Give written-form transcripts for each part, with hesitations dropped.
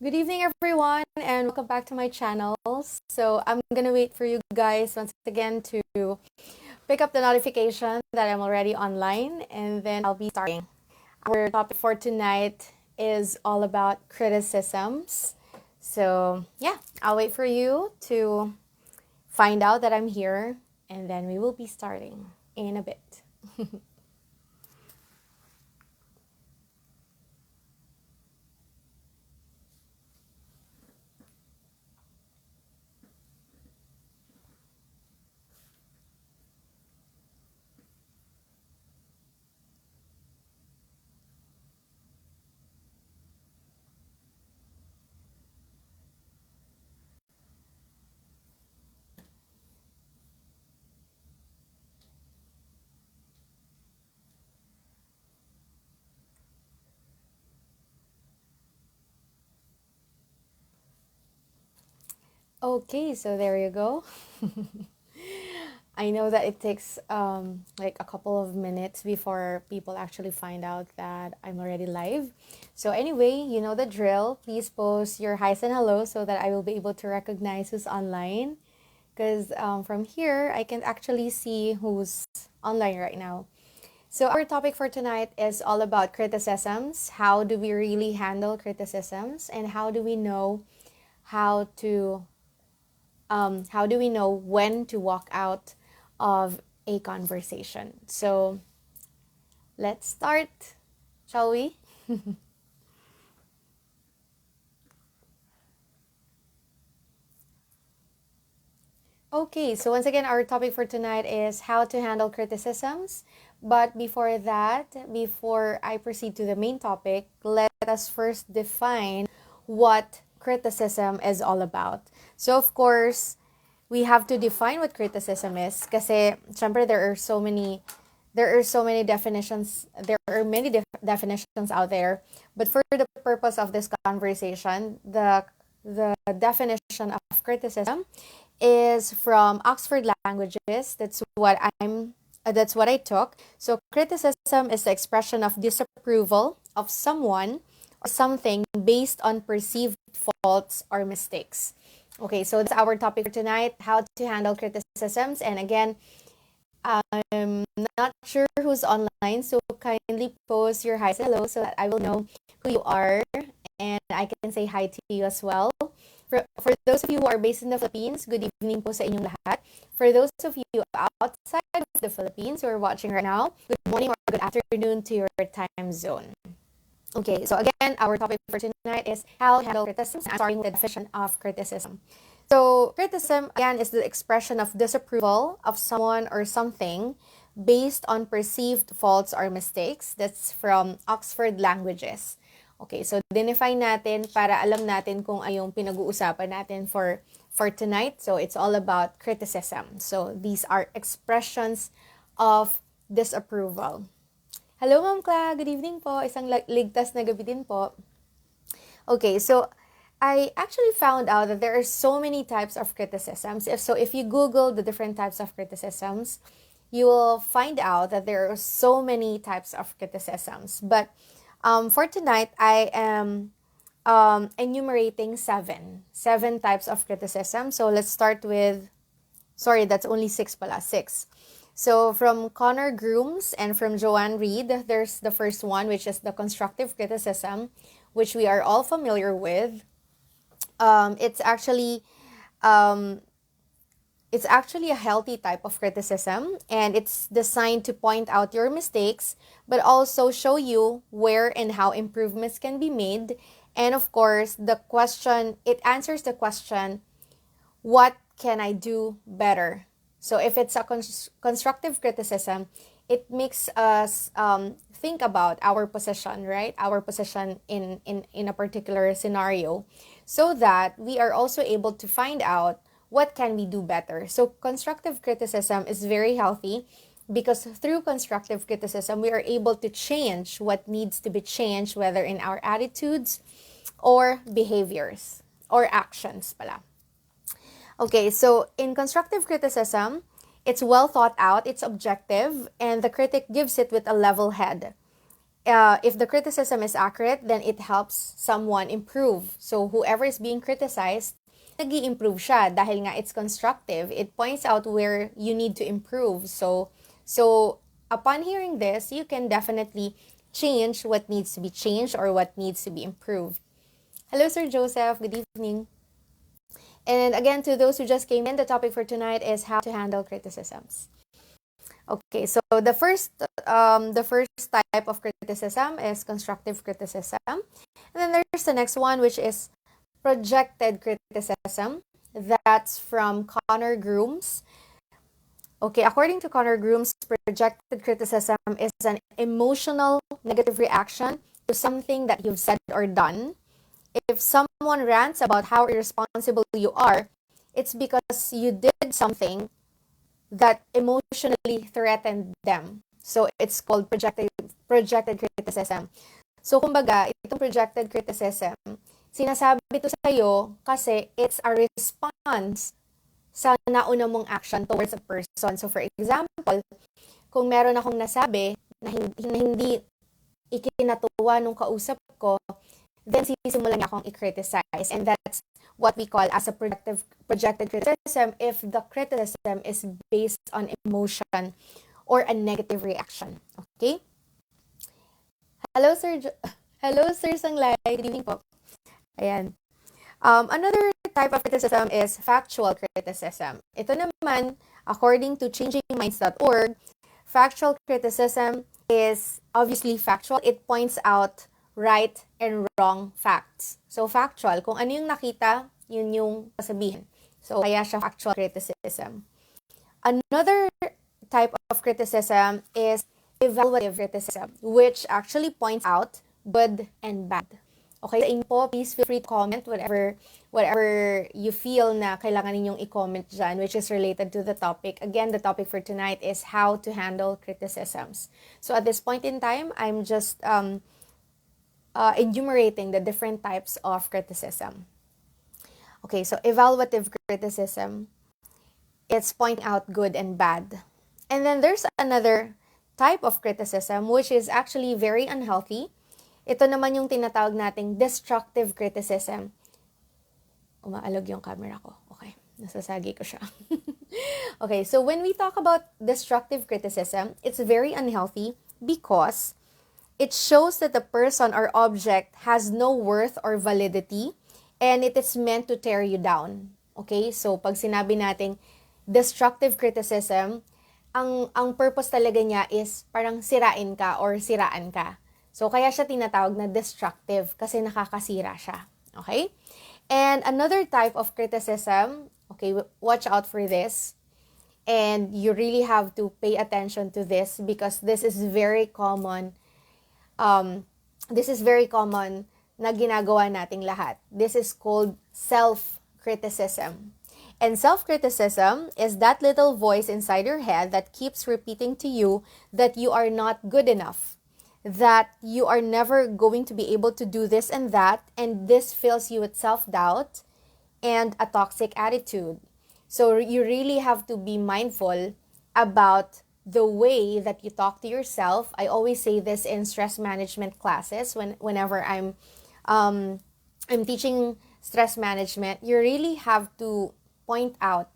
Good evening, everyone, and welcome back to my channel. So, I'm gonna wait for you guys once again to pick up the notification that I'm already online, and then I'll be starting. Our topic for tonight is all about criticisms. So, yeah, I'll wait for you to find out that I'm here, and then we will be starting in a bit. Okay, so there you go. I know that it takes like a couple of minutes before people actually find out that I'm already live. So, anyway, you know the drill. Please post your highs and hellos so that I will be able to recognize who's online. Because from here, I can actually see who's online right now. So, our topic for tonight is all about criticisms. How do we really handle criticisms? And how to how do we know when to walk out of a conversation? So let's start, shall we? Okay, so once again, our topic for tonight is how to handle criticisms. But before that, before I proceed to the main topic, let us first define what criticism is all about. So, of course, we have to define what criticism is kasi syempre there are so many definitions, there are many definitions out there, but for the purpose of this conversation, the definition of criticism is from Oxford Languages. That's what I took. So criticism is the expression of disapproval of someone or something based on perceived faults or mistakes. Okay, so that's our topic for tonight, how to handle criticisms. And again, I'm not sure who's online, so kindly post your hi hello so that I will know who you are and I can say hi to you as well. For those of you who are based in the Philippines, good evening po sa inyong lahat. For those of you outside of the Philippines who are watching right now, good morning or good afternoon to your time zone. Okay, so again, our topic for tonight is how to handle criticism. I'm starting with the definition of criticism. So, criticism, again, is the expression of disapproval of someone or something based on perceived faults or mistakes. That's from Oxford Languages. Okay, so define natin para alam natin kung ano yung pinag-uusapan natin for tonight. So, it's all about criticism. So, these are expressions of disapproval. Hello, Ma'am Cla. Good evening po. Isang ligtas na gabi din po. Okay, so I actually found out that there are so many types of criticisms. If you Google the different types of criticisms, you will find out that there are so many types of criticisms. But for tonight, I am enumerating seven types of criticism. So let's start with, sorry, that's only six pala, six. So from Connor Grooms and from Joanne Reed, there's the first one, which is the constructive criticism, which we are all familiar with. It's actually um, it's actually a healthy type of criticism, and it's designed to point out your mistakes, but also show you where and how improvements can be made. And of course, it answers the question, what can I do better? So if it's a constructive criticism, it makes us think about our position, right? Our position in a particular scenario, so that we are also able to find out what can we do better. So constructive criticism is very healthy because through constructive criticism, we are able to change what needs to be changed, whether in our attitudes or behaviors or actions pala. Okay, so in constructive criticism, it's well thought out, it's objective, and the critic gives it with a level head. if the criticism is accurate, then it helps someone improve. So whoever is being criticized, nag-i-improve siya dahil nga it's constructive. It points out where you need to improve. So upon hearing this, you can definitely change what needs to be changed or what needs to be improved. Hello, Sir Joseph. Good evening. And again, to those who just came in, the topic for tonight is how to handle criticisms. Okay, so the first type of criticism is constructive criticism, and then there's the next one, which is projected criticism. That's from Connor Grooms. Okay, according to Connor Grooms, projected criticism is an emotional negative reaction to something that you've said or done. If someone rants about how irresponsible you are, it's because you did something that emotionally threatened them. So it's called projected criticism. So kumbaga, itong projected criticism, sinasabi to sa'yo kasi it's a response sa nauna mong action towards a person. So for example, kung meron akong nasabi na hindi ikinatuwa nung kausap ko, then sisimulan niya akong i-criticize. And that's what we call as a projected criticism if the criticism is based on emotion or a negative reaction. Okay? Hello, Sir Hello, Sir Sanglay. Good evening po. Ayan. Another type of criticism is factual criticism. Ito naman, according to changingminds.org, factual criticism is obviously factual. It points out right and wrong facts. So, factual, kung ano yung nakita, yun yung sasabihin. So, kaya siya factual criticism. Another type of criticism is evaluative criticism, which actually points out good and bad. Okay, sa inyo po, please feel free to comment whatever you feel na kailangan ninyong i-comment dyan, which is related to the topic. Again, the topic for tonight is how to handle criticisms. So, at this point in time, I'm just enumerating the different types of criticism. Okay, so evaluative criticism, it's pointing out good and bad. And then there's another type of criticism which is actually very unhealthy. Ito naman yung tinatawag nating destructive criticism. Umaalog yung camera ko. Okay, nasasagi ko siya. Okay, so when we talk about destructive criticism, it's very unhealthy because it shows that the person or object has no worth or validity and it is meant to tear you down. Okay? So, pag sinabi nating destructive criticism, ang purpose talaga niya is parang sirain ka or siraan ka. So, kaya siya tinatawag na destructive kasi nakakasira siya. Okay? And another type of criticism, okay, watch out for this. And you really have to pay attention to this because this is very common. This is very common na ginagawa nating lahat. This is called self-criticism. And self-criticism is that little voice inside your head that keeps repeating to you that you are not good enough, that you are never going to be able to do this and that, and this fills you with self-doubt and a toxic attitude. So you really have to be mindful about the way that you talk to yourself. I always say this in stress management classes whenever I'm teaching stress management. You really have to point out,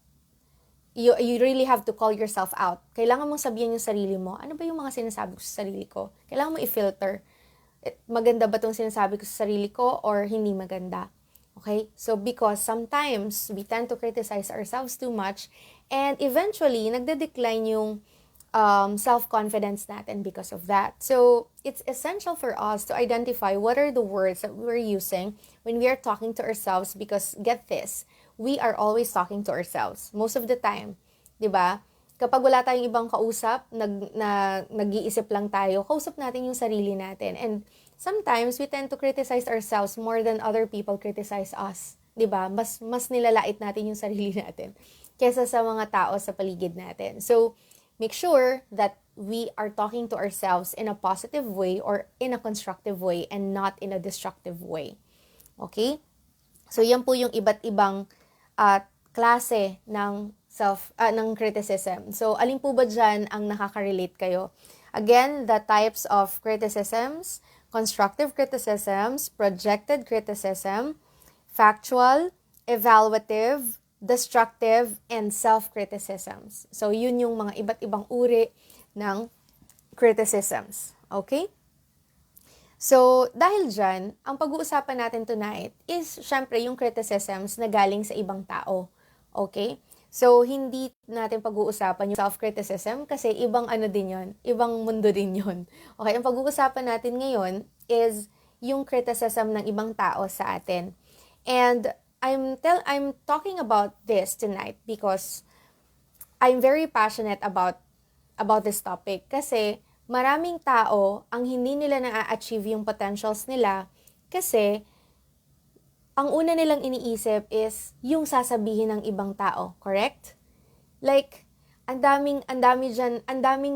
you really have to call yourself out. Kailangan mong sabihin yung sarili mo, ano ba yung mga sinasabi ko sa sarili ko? Kailangan mo i-filter. Maganda ba itong sinasabi ko sa sarili ko or hindi maganda? Okay? So, because sometimes we tend to criticize ourselves too much and eventually, nagde-decline yung self-confidence natin because of that. So, it's essential for us to identify what are the words that we're using when we are talking to ourselves because, get this, we are always talking to ourselves. Most of the time. 'Di ba? Kapag wala tayong ibang kausap, nag-iisip lang tayo, kausap natin yung sarili natin. And sometimes, we tend to criticize ourselves more than other people criticize us. 'Di ba? Mas nilalait natin yung sarili natin kaysa sa mga tao sa paligid natin. So, make sure that we are talking to ourselves in a positive way or in a constructive way and not in a destructive way. Okay? So, yan po yung iba't ibang klase ng criticism. So, alin po ba dyan ang nakaka-relate kayo? Again, the types of criticisms: constructive criticisms, projected criticism, factual, evaluative, destructive, and self-criticisms. So, yun yung mga iba't ibang uri ng criticisms. Okay? So, dahil dyan, ang pag-uusapan natin tonight is, syempre, yung criticisms na galing sa ibang tao. Okay? So, hindi natin pag-uusapan yung self-criticism kasi ibang ano din yon, ibang mundo din yon. Okay? Ang pag-uusapan natin ngayon is yung criticism ng ibang tao sa atin. And I'm talking about this tonight because I'm very passionate about this topic kasi maraming tao ang hindi nila na-achieve yung potentials nila kasi ang una nilang iniisip is yung sasabihin ng ibang tao, correct? Like, ang daming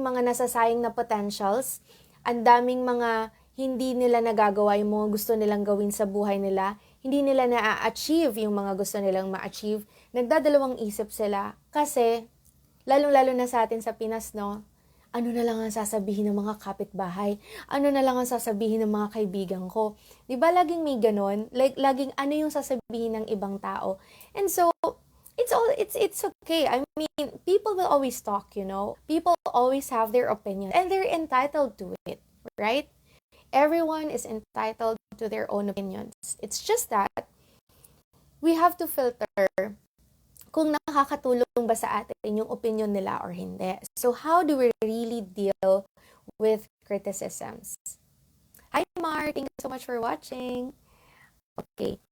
mga nasasayang na potentials, ang daming mga hindi nila nagagawa yung mga gusto nilang gawin sa buhay nila, hindi nila na-achieve yung mga gusto nilang ma-achieve, nagdadalawang isip sila kasi, lalong-lalo na sa atin sa Pinas, no? Ano na lang ang sasabihin ng mga kapitbahay? Ano na lang ang sasabihin ng mga kaibigan ko? Di ba laging may ganon? Like, laging ano yung sasabihin ng ibang tao? And so, it's okay. I mean, people will always talk, you know? People always have their opinion and they're entitled to it, right? Everyone is entitled to their own opinions. It's just that we have to filter kung nakakatulong ba sa atin yung opinion nila or hindi. So, how do we really deal with criticisms? Hi, Mar! Thank you so much for watching. Okay.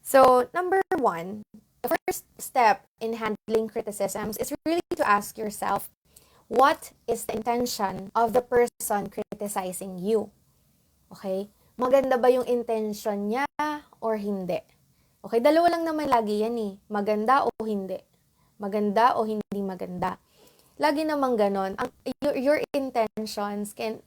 So, number one, the first step in handling criticisms is really to ask yourself, what is the intention of the person criticizing you? Okay? Maganda ba yung intention niya or hindi? Okay, dalawa lang naman lagi yan eh. Maganda o hindi. Maganda o hindi maganda. Lagi namang ganon. Your intentions can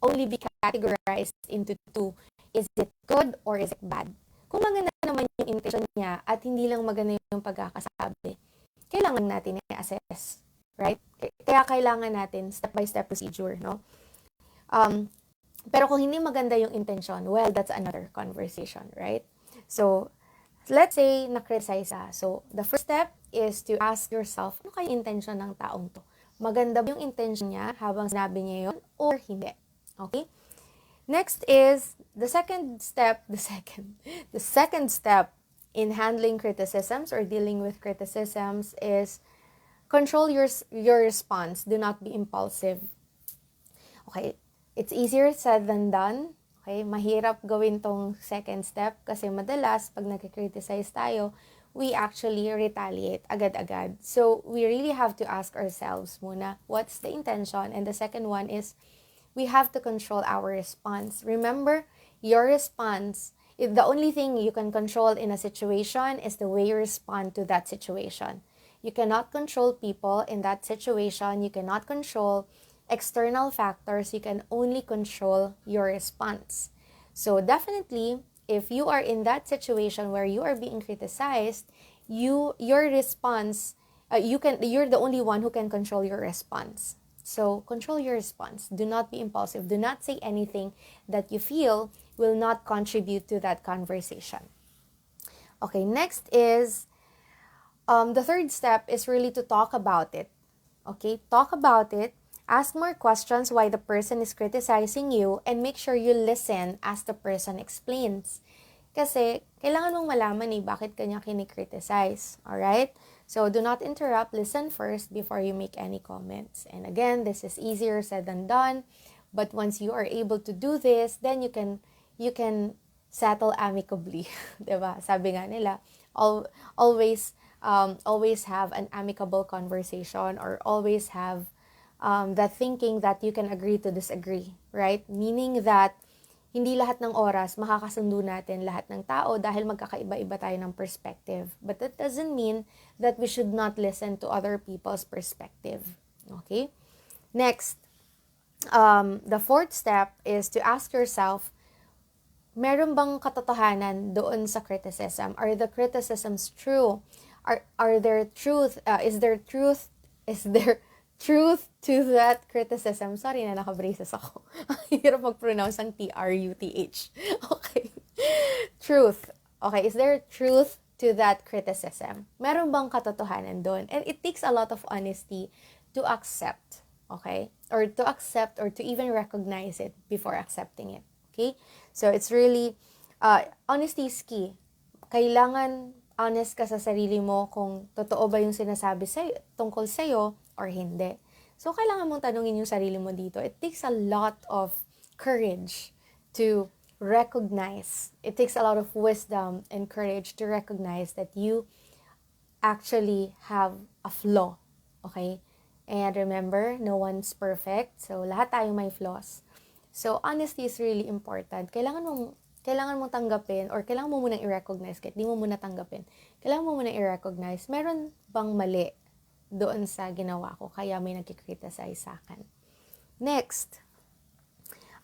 only be categorized into two. Is it good or is it bad? Kung maganda naman yung intention niya at hindi lang maganda yung pagkakasabi, kailangan natin i-assess. Right? Kaya kailangan natin step-by-step procedure, no? Pero kung hindi maganda yung intention, well, that's another conversation, right? So, let's say na-criticize ka. So, the first step is to ask yourself, ano kaya intention ng taong to? Maganda ba yung intention niya habang sinabi niya yun or hindi? Okay? Next is, the second step in handling criticisms or dealing with criticisms is control your response. Do not be impulsive. Okay? It's easier said than done. Okay, mahirap gawin tong second step kasi madalas pag nag-criticize tayo, we actually retaliate agad-agad. So, we really have to ask ourselves muna, what's the intention? And the second one is, we have to control our response. Remember, your response, the only thing you can control in a situation is the way you respond to that situation. You cannot control people in that situation. You cannot control external factors. You can only control your response. So definitely, if you are in that situation where you are being criticized, your response, you're the only one who can control your response. So control your response. Do not be impulsive. Do not say anything that you feel will not contribute to that conversation. Okay, next is, the third step is really to talk about it. Okay, talk about it. Ask more questions why the person is criticizing you and make sure you listen as the person explains. Kasi, kailangan mong malaman bakit kanya kinikriticize. Alright? So, do not interrupt. Listen first before you make any comments. And again, this is easier said than done. But once you are able to do this, then you can settle amicably. Diba? Sabi nga nila, always have an amicable conversation or always have the thinking that you can agree to disagree, right? Meaning that hindi lahat ng oras makakasundo natin lahat ng tao dahil magkakaiba-iba tayo ng perspective. But that doesn't mean that we should not listen to other people's perspective. Okay? Next, the fourth step is to ask yourself, meron bang katotohanan doon sa criticism? Are the criticisms true? Are there truth? Is there truth to that criticism. Sorry na, nakabraces ako. Hirap mag-pronounce ang T-R-U-T-H. Okay. Truth. Okay, is there truth to that criticism? Meron bang katotohanan doon? And it takes a lot of honesty to accept. Okay? Or to accept or to even recognize it before accepting it. Okay? So, it's really, honesty is key. Kailangan honest ka sa sarili mo kung totoo ba yung sinasabi sa'yo, tungkol sa'yo or hindi. So, kailangan mong tanungin yung sarili mo dito. It takes a lot of courage to recognize. It takes a lot of wisdom and courage to recognize that you actually have a flaw. Okay? And remember, no one's perfect. So, lahat tayo may flaws. So, honesty is really important. Kailangan mong tanggapin or kailangan mo munang i-recognize kahit di mo muna tanggapin. Kailangan mo munang i-recognize meron bang mali doon sa ginawa ko kaya may nagkikriticize sa akin. Next.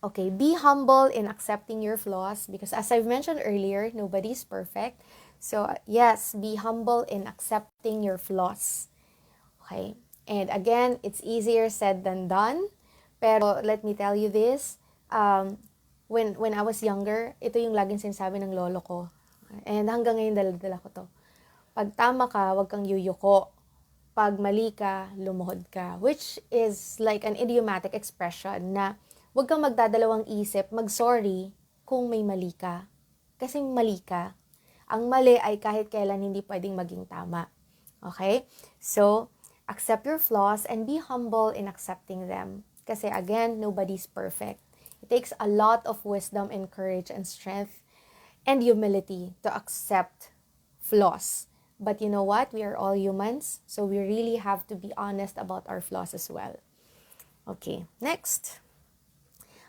Okay, be humble in accepting your flaws because as I've mentioned earlier, nobody's perfect. So, yes, be humble in accepting your flaws. Okay? And again, it's easier said than done. Pero let me tell you this, when I was younger, ito yung laging sinasabi ng lolo ko. And hanggang ngayon dala-dala ko to. Pag tama ka, wag kang yuyuko. Pag mali ka, lumuhod ka. Which is like an idiomatic expression na wag kang magdadalawang isip, mag-sorry kung may mali ka. Kasi mali ka. Ang mali ay kahit kailan hindi pwedeng maging tama. Okay? So, accept your flaws and be humble in accepting them. Kasi again, nobody's perfect. It takes a lot of wisdom and courage and strength and humility to accept flaws. But you know what? We are all humans, so we really have to be honest about our flaws as well. Okay, next.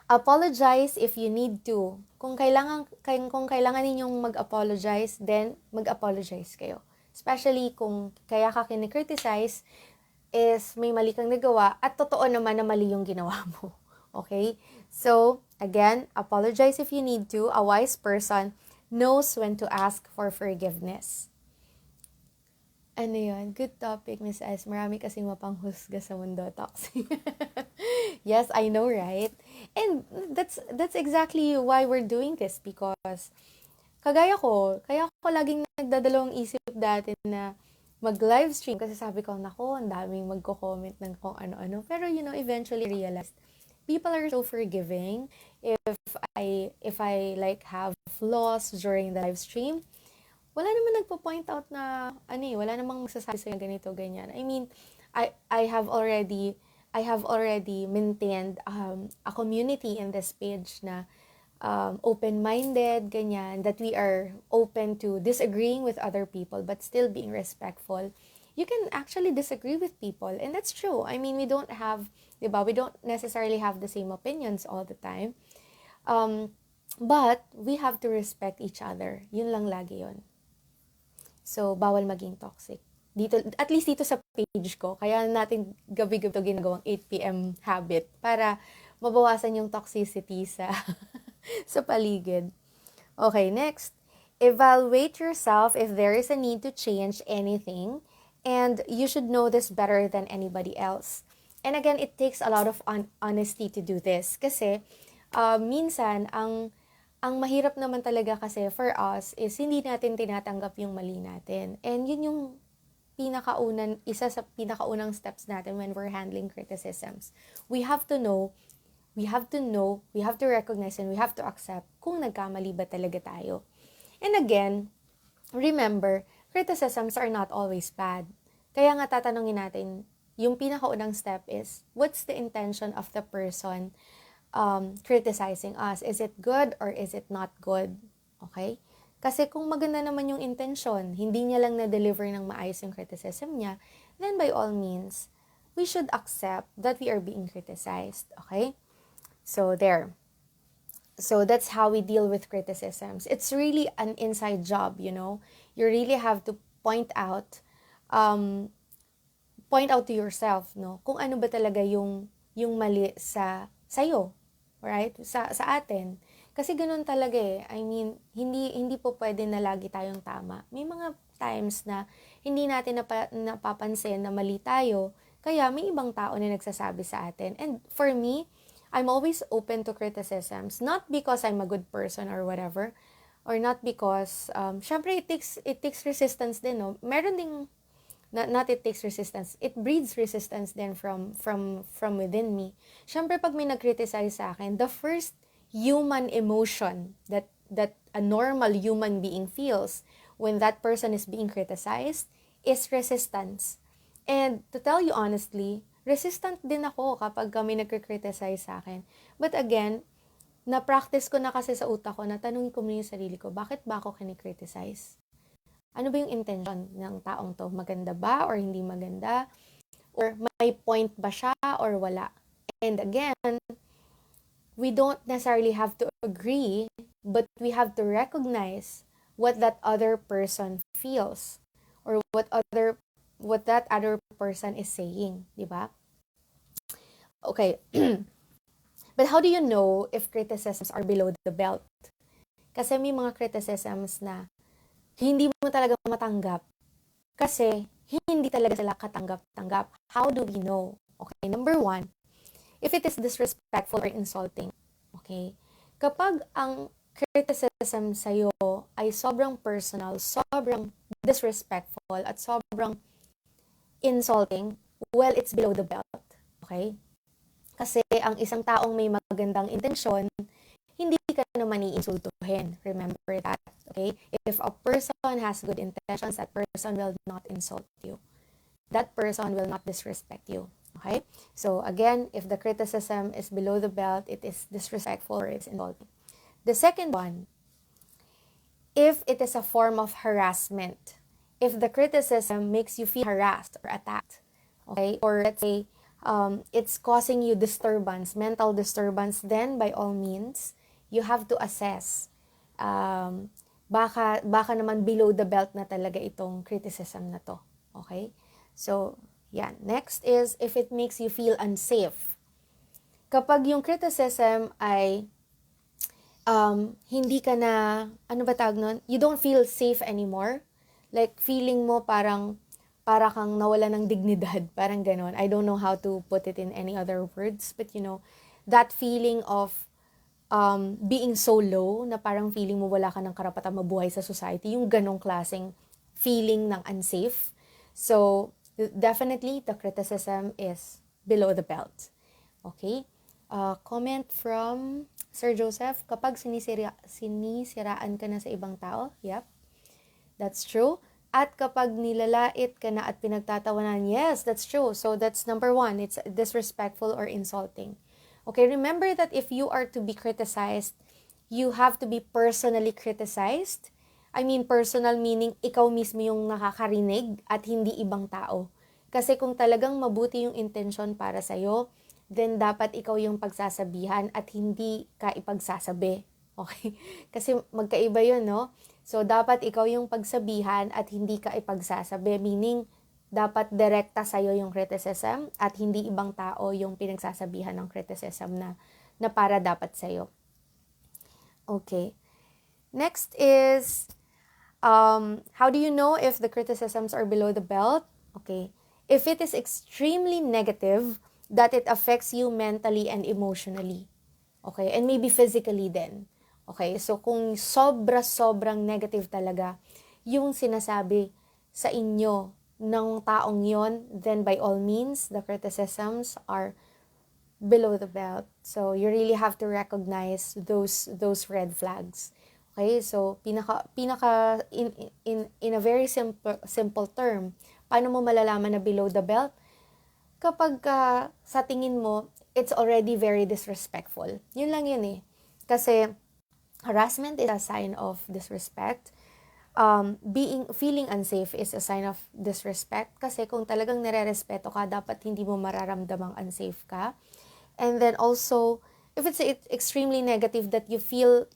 Apologize if you need to. Kung kailangan ninyong mag-apologize, then mag-apologize kayo. Especially kung kaya ka kinikriticize, is may mali kang nagawa at totoo naman na mali yung ginawa mo. Okay? So, again, apologize if you need to. A wise person knows when to ask for forgiveness. Ano yun? Good topic, Miss S. Marami kasing mapanghusga sa mundo. Toxic. Yes, I know, right? And that's exactly why we're doing this because kaya ko laging nagdadalawang isip dati na mag-live stream kasi sabi ko, nako, ang daming magko-comment ng kung ano-ano. Pero, eventually realized, people are so forgiving if I like have flaws during the live stream. Wala naman nagpo-point out na, wala namang magsasabi sa'yo ganito, ganyan. I mean, I have already maintained a community in this page na open-minded, ganyan, that we are open to disagreeing with other people but still being respectful. You can actually disagree with people, and that's true. I mean, we don't necessarily have the same opinions all the time. But we have to respect each other. Yun lang lagi yun. So, bawal maging toxic. Dito, at least dito sa page ko, kaya natin gabi-gabi ito ginagawang 8 p.m. habit para mabawasan yung toxicity sa sa paligid. Okay, next. Evaluate yourself if there is a need to change anything, and you should know this better than anybody else. And again, it takes a lot of honesty to do this kasi minsan ang mahirap naman talaga kasi for us is hindi natin tinatanggap yung mali natin. And yun yung isa sa pinakaunang steps natin when we're handling criticisms. We have to recognize, and we have to accept kung nagkamali ba talaga tayo. And again, remember, criticisms are not always bad. Kaya nga tatanungin natin, yung pinakaunang step is, what's the intention of the person criticizing us? Is it good or is it not good? Okay? Kasi kung maganda naman yung intention, hindi niya lang na-deliver ng maayos yung criticism niya, then by all means, we should accept that we are being criticized. Okay? So, there. So, that's how we deal with criticisms. It's really an inside job, You really have to point out to yourself, kung ano ba talaga yung mali sa'yo, right? Sa atin. Kasi ganun talaga eh. I mean, hindi po pwede na lagi tayong tama. May mga times na hindi natin napapansin na mali tayo Kaya may ibang tao na nagsasabi sa atin. And for me, I'm always open to criticisms, not because I'm a good person or whatever, or not because, syempre it takes resistance din, no? Meron ding, not it takes resistance, it breeds resistance din from within me. Syempre pag may nag-criticize sa akin, the first human emotion that a normal human being feels when that person is being criticized is resistance. And to tell you honestly, resistant din ako kapag kami nagkikriticize sa akin. But again, na-practice ko na kasi sa utak ko, na tanungin ko muna yung sarili ko, bakit ba ako kinikriticize? Ano ba yung intention ng taong to? Maganda ba or hindi maganda? Or may point ba siya or wala? And again, we don't necessarily have to agree, but we have to recognize what that other person feels or what that other person is saying, di ba? Okay. But how do you know if criticisms are below the belt? Kasi may mga criticisms na hindi mo talaga matanggap kasi hindi talaga sila katanggap-tanggap. How do we know? Okay, number one, if it is disrespectful or insulting. Okay? Kapag ang criticism sa'yo ay sobrang personal, sobrang disrespectful, at sobrang insulting, well, it's below the belt. Okay? Kasi ang isang taong may magandang intensyon, hindi ka naman iinsultuhin. Remember that. Okay? If a person has good intentions, that person will not insult you. That person will not disrespect you. Okay? So again, if the criticism is below the belt, it is disrespectful or it's insulting. The second one, if it is a form of harassment, if the criticism makes you feel harassed or attacked, okay, or let's say it's causing you disturbance, mental disturbance, then by all means, you have to assess. Baka naman below the belt na talaga itong criticism na to. Okay? So, yan. Next is if it makes you feel unsafe. Kapag yung criticism ay hindi ka na, ano ba tawag nun? You don't feel safe anymore. Like, feeling mo para kang nawala ng dignidad. Parang ganon. I don't know how to put it in any other words. But that feeling of being so low na parang feeling mo wala ka ng karapatang mabuhay sa society. Yung ganong klaseng feeling ng unsafe. So, definitely, the criticism is below the belt. Okay? Comment from Sir Joseph, kapag sinisiraan ka na sa ibang tao, yep, that's true. At kapag nilalait ka na at pinagtatawanan, yes, that's true. So that's number one, it's disrespectful or insulting. Okay, remember that if you are to be criticized, you have to be personally criticized. I mean, personal meaning ikaw mismo yung nakakarinig at hindi ibang tao. Kasi kung talagang mabuti yung intention para sa'yo, then dapat ikaw yung pagsasabihan at hindi ka ipagsasabi. Okay? Kasi magkaiba yun, no? So, dapat ikaw yung pagsabihan at hindi ka ipagsasabi. Meaning, dapat direkta sa'yo yung criticism at hindi ibang tao yung pinagsasabihan ng criticism na para dapat sa'yo. Okay. Next is, how do you know if the criticisms are below the belt? Okay. If it is extremely negative, that it affects you mentally and emotionally. Okay? And maybe physically din. Okay? So, kung sobrang negative talaga yung sinasabi sa inyo ng taong yon, then by all means, the criticisms are below the belt. So, you really have to recognize those red flags. Okay? So, pinaka in a very simple term, paano mo malalaman na below the belt? Kapag sa tingin mo, it's already very disrespectful. Yun lang yun eh. Kasi harassment is a sign of disrespect. Feeling unsafe is a sign of disrespect. Kasi kung talagang nire-respeto ka, dapat hindi mo mararamdamang unsafe ka. And then also, if it's extremely negative that you feel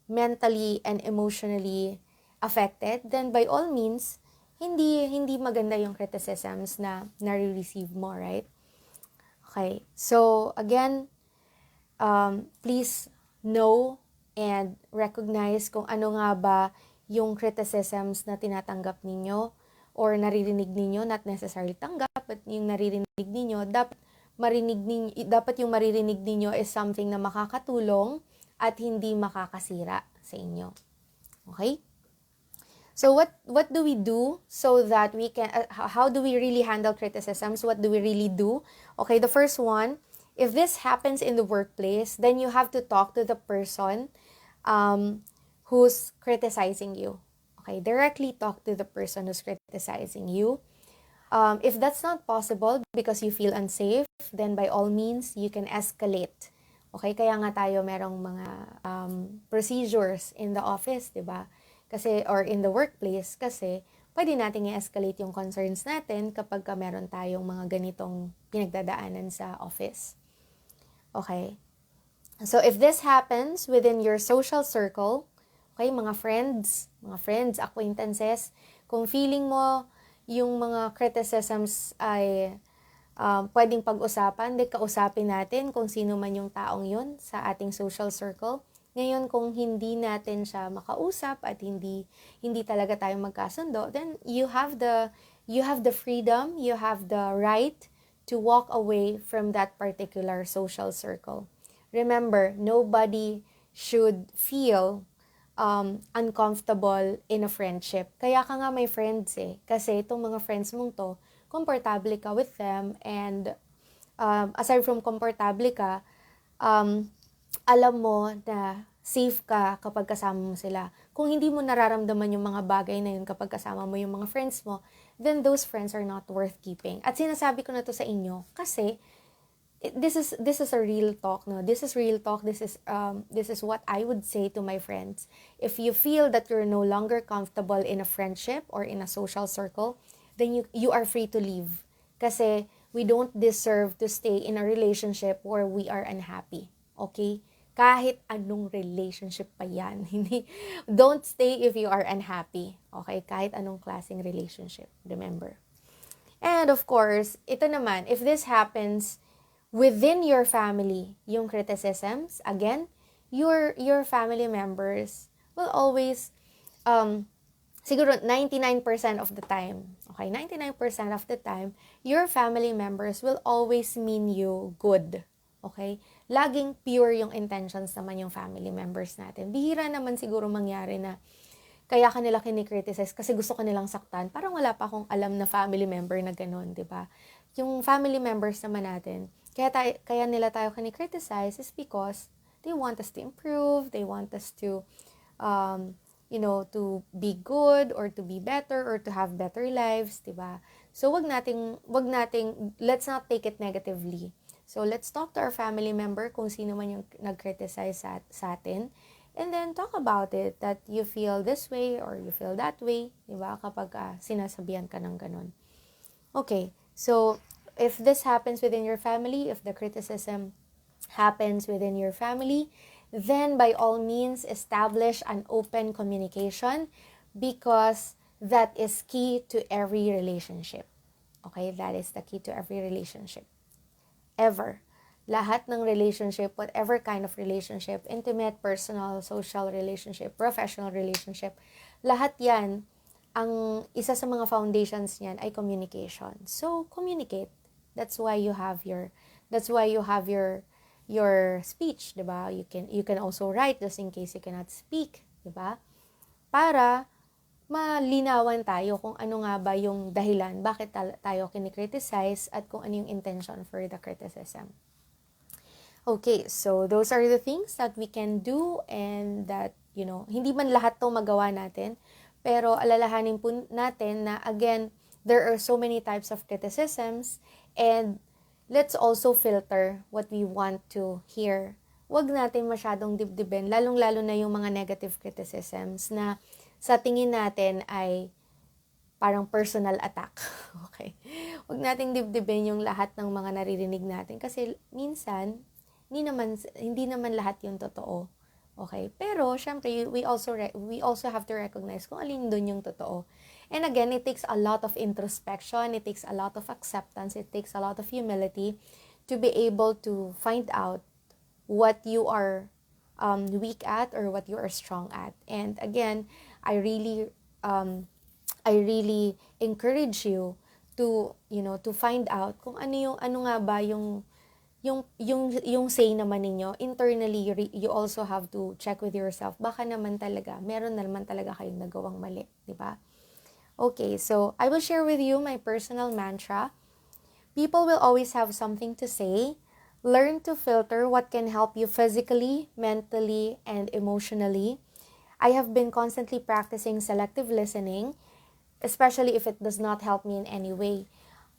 mentally and emotionally affected, then by all means, hindi maganda yung criticisms na nare-receive mo, right? Okay. So, again, please know and recognize kung ano nga ba yung criticisms na tinatanggap ninyo. or naririnig ninyo, not necessarily tanggap, but yung naririnig ninyo, dapat yung maririnig ninyo is something na makakatulong at hindi makakasira sa inyo. Okay? So what do we do so that we can, how do we really handle criticisms? What do we really do? Okay, the first one, if this happens in the workplace, then you have to talk to the person who's criticizing you. Okay, directly talk to the person who's criticizing you. If that's not possible because you feel unsafe, then by all means, you can escalate. Okay, kaya nga tayo merong mga procedures in the office, di ba? Kasi, or in the workplace, kasi pwede nating i-escalate yung concerns natin kapag meron tayong mga ganitong pinagdadaanan sa office. Okay? So, if this happens within your social circle, okay, mga friends, acquaintances, kung feeling mo yung mga criticisms ay pwedeng pag-usapan, kausapin natin kung sino man yung taong yun sa ating social circle. Ngayon, kung hindi natin siya makausap at hindi talaga tayo magkasundo, then you have the freedom, you have the right to walk away from that particular social circle. Remember, nobody should feel uncomfortable in a friendship. Kaya ka nga may friends eh. Kasi itong mga friends mong to, komportable ka with them, and aside from komportable ka, alam mo na safe ka kapag kasama mo sila. Kung hindi mo nararamdaman yung mga bagay na yun kapag kasama mo yung mga friends mo, then those friends are not worth keeping. At sinasabi ko na to sa inyo kasi this is a real talk, no? This is real talk. This is what I would say to my friends. If you feel that you're no longer comfortable in a friendship or in a social circle, then you are free to leave. Kasi we don't deserve to stay in a relationship where we are unhappy. Okay? Kahit anong relationship pa yan. Don't stay if you are unhappy. Okay? Kahit anong klaseng relationship. Remember. And of course, ito naman, if this happens within your family, yung criticisms, again, your family members will always, siguro 99% of the time, okay, 99% of the time, your family members will always mean you good. Okay? Laging pure yung intentions naman yung family members natin. Bihira naman siguro mangyari na kaya kanila kinikriticize kasi gusto kanilang saktan. Parang wala pa akong alam na family member na ganun, di ba? Yung family members naman natin, kaya nila tayo kinikriticize is because they want us to improve, they want us to, to be good or to be better or to have better lives, di ba? So, wag nating, let's not take it negatively. So, let's talk to our family member kung sino man yung nag-criticize sa atin. And then, talk about it, that you feel this way or you feel that way, di ba? Kapag sinasabihan ka ng ganun. Okay, so, if this happens within your family, if the criticism happens within your family, then by all means, establish an open communication because that is key to every relationship. Okay, that is the key to every relationship. Ever. Lahat ng relationship, whatever kind of relationship, intimate, personal, social relationship, professional relationship, lahat yan, ang isa sa mga foundations niyan ay communication. So, communicate. That's why you have your speech, 'di ba? You can also write just in case you cannot speak, 'di ba? Para malinawan tayo kung ano nga ba yung dahilan bakit tayo kinikriticize at kung ano yung intention for the criticism. Okay, so those are the things that we can do, and that, hindi man lahat 'to magawa natin, pero alalahanin po natin na again, there are so many types of criticisms, and let's also filter what we want to hear. Huwag natin masyadong dibdibin, lalong-lalo na yung mga negative criticisms na sa tingin natin ay parang personal attack. Okay? Huwag nating dibdibin yung lahat ng mga naririnig natin kasi minsan, hindi naman lahat yung totoo. Okay? Pero, syempre, we also have to recognize kung alin doon yung totoo. And again, it takes a lot of introspection, it takes a lot of acceptance, it takes a lot of humility to be able to find out what you are weak at or what you are strong at. And again, I really I really encourage you to, to find out kung ano nga ba yung say naman ninyo. Internally, you also have to check with yourself. Baka naman talaga, meron na naman talaga kayong nagawang mali, di ba? Okay, so I will share with you my personal mantra. People will always have something to say. Learn to filter what can help you physically, mentally, and emotionally. I have been constantly practicing selective listening, especially if it does not help me in any way.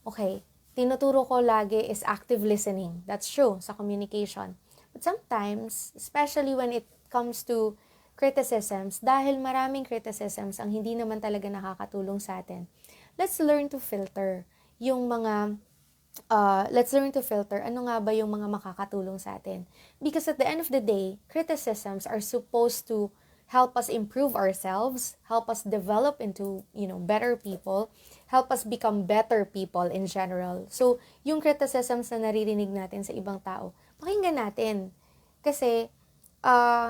Okay, tinuturo ko lagi is active listening. That's true sa communication. But sometimes, especially when it comes to criticisms, dahil maraming criticisms ang hindi naman talaga nakakatulong sa atin, let's learn to filter yung mga ano nga ba yung mga makakatulong sa atin. Because at the end of the day, criticisms are supposed to help us improve ourselves, help us develop into, better people, help us become better people in general. So, yung criticisms na naririnig natin sa ibang tao, pakinggan natin. Kasi,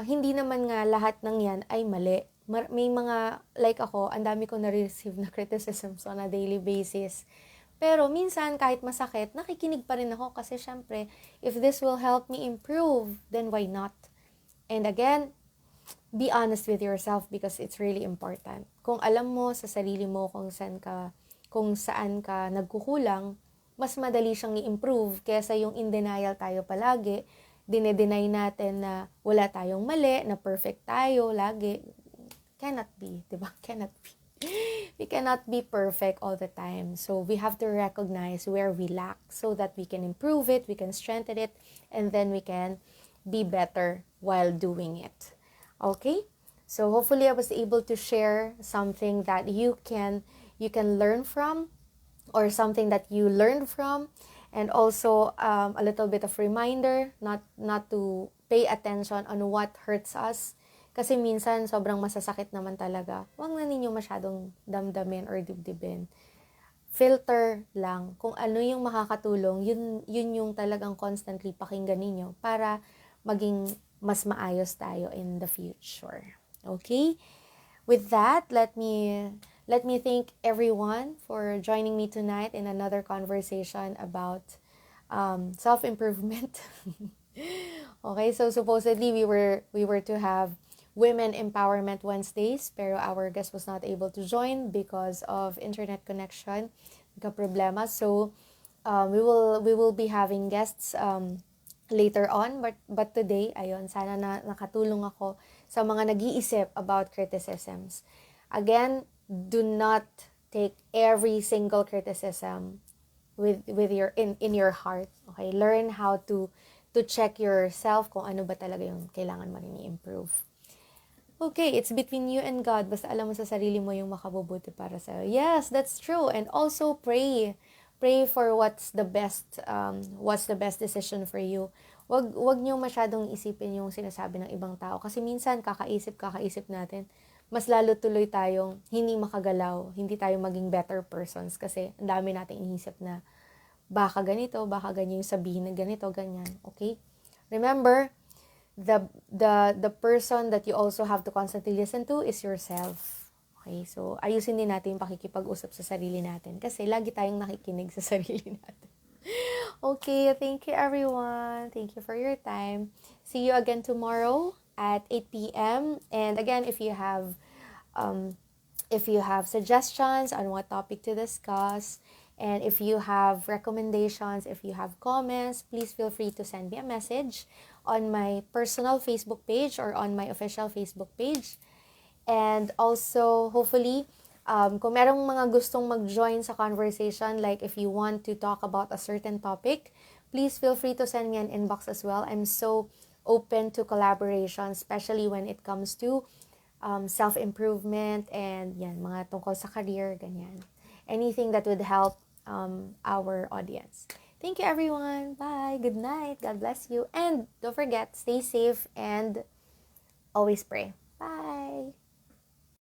hindi naman nga lahat ng yan ay mali. May mga, like ako, ang dami ko na-receive na criticisms on a daily basis. Pero minsan, kahit masakit, nakikinig pa rin ako kasi syempre, if this will help me improve, then why not? And again, be honest with yourself because it's really important. Kung alam mo sa sarili mo kung saan ka nagkukulang, mas madali siyang i-improve kaysa yung in denial tayo palagi, dine-deny natin na wala tayong mali, na perfect tayo lagi. Cannot be, diba? Cannot be. We cannot be perfect all the time. So we have to recognize where we lack so that we can improve it, we can strengthen it, and then we can be better while doing it. Okay? So hopefully I was able to share something that you can learn from, or something that you learned from, and also a little bit of reminder not to pay attention on what hurts us. Kasi minsan sobrang masasakit naman talaga. Huwag na ninyo masyadong damdamin or dibdibin. Filter lang kung ano yung makakatulong, yun yung talagang constantly pakinggan ninyo para maging mas maayos tayo in the future. Okay? With that, let me thank everyone for joining me tonight in another conversation about self-improvement. Okay, so supposedly we were to have Women Empowerment Wednesdays, pero our guest was not able to join because of internet connection. Nagka-problema. So we will be having guests later on, but today, ayun, sana na nakatulong ako sa mga nag-iisip about criticisms. Again, do not take every single criticism with your in your heart. Okay, learn how to check yourself kung ano ba talaga yung kailangan mo rin i-improve. Okay, it's between you and God. Basta alam mo sa sarili mo yung makabubuti para sa'yo. Yes, that's true. And also pray. Pray for what's the best decision for you. Wag niyo masyadong isipin yung sinasabi ng ibang tao. Kasi minsan, kakaisip natin, mas lalo tuloy tayong hindi makagalaw, hindi tayo maging better persons. Kasi ang dami nating inisip na baka ganito, baka ganyan yung sabihin na ganito, ganyan. Okay? Remember, the person that you also have to constantly listen to is yourself. Okay, so ayusin din natin yung pakikipag-usap sa sarili natin kasi lagi tayong nakikinig sa sarili natin. Okay, thank you everyone. Thank you for your time. See you again tomorrow at 8 p.m. And again, if you have suggestions on what topic to discuss, and if you have recommendations, if you have comments, please feel free to send me a message on my personal Facebook page or on my official Facebook page. And also, hopefully, kung merong mga gustong mag-join sa conversation, like if you want to talk about a certain topic, please feel free to send me an inbox as well. I'm so open to collaboration, especially when it comes to self-improvement and yan, mga tungkol sa career, ganyan. Anything that would help our audience. Thank you, everyone. Bye. Good night. God bless you. And don't forget, stay safe and always pray. Bye.